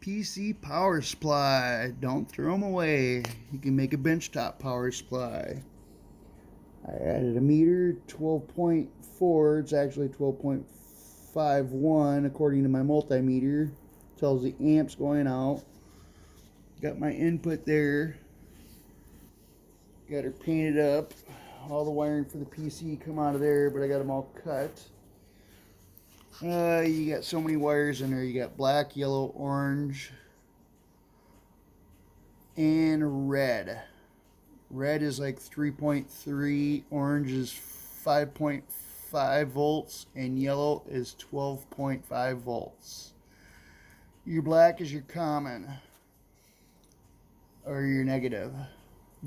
PC power supply. Don't throw them away. You can make a benchtop power supply. I added a meter, 12.4. It's actually 12.51 according to my multimeter. Tells the amps going out. Got my input there. Got her painted up. All the wiring for the PC come out of there, but I got them all cut. You got so many wires in there. You got black, yellow, orange, and red. Red is like 3.3, orange is 5.5 volts, and yellow is 12.5 volts. Your black is your common, or your negative.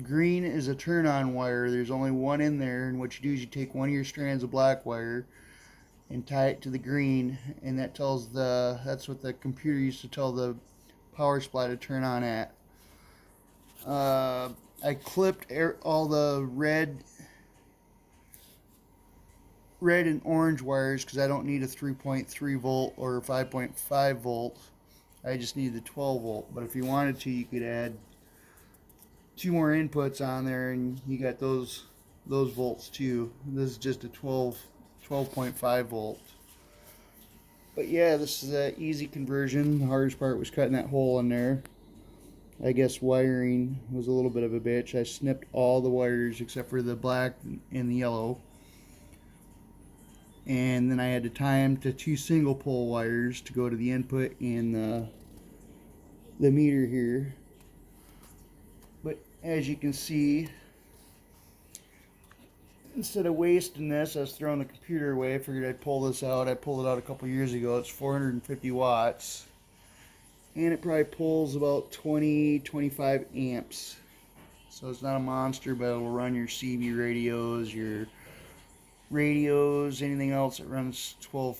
Green is a turn-on wire. There's only one in there, and what you do is you take one of your strands of black wire and tie it to the green, and that's what the computer used to tell the power supply to turn on at. I clipped all the red and orange wires because I don't need a 3.3 volt or 5.5 volt. I just need the 12 volt. But if you wanted to, you could add two more inputs on there, and you got those volts too. This is just a 12.5 volt. But yeah, this is an easy conversion. The hardest part was cutting that hole in there. I guess wiring was a little bit of a bitch. I snipped all the wires except for the black and the yellow. And then I had to tie them to two single pole wires to go to the input and the meter here. But as you can see, instead of wasting this, I was throwing the computer away. I figured I'd pull this out. I pulled it out a couple years ago. It's 450 watts. And it probably pulls about 25 amps. So it's not a monster, but it'll run your CB radios, anything else that runs 12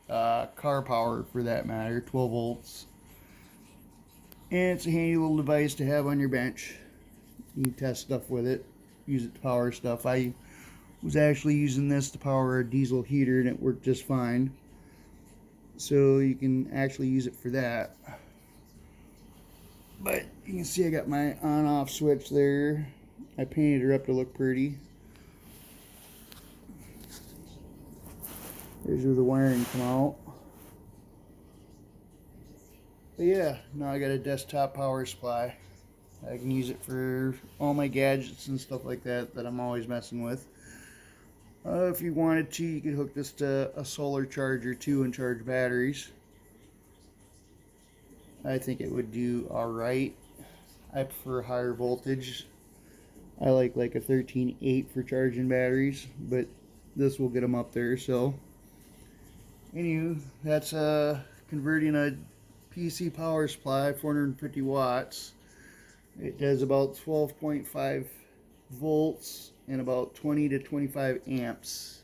car power for that matter, 12 volts. And it's a handy little device to have on your bench. You can test stuff with it, use it to power stuff. I was actually using this to power a diesel heater and it worked just fine. So you can actually use it for that. But you can see I got my on-off switch there. I painted her up to look pretty. There's where the wiring come out. But yeah, now I got a desktop power supply. I can use it for all my gadgets and stuff like that I'm always messing with. If you wanted to, you could hook this to a solar charger too and charge batteries. I think it would do alright. I prefer higher voltage. I like a 13.8 for charging batteries, but this will get them up there. So anywho, that's converting a PC power supply, 450 watts. It does about 12.5 volts and about 20 to 25 amps.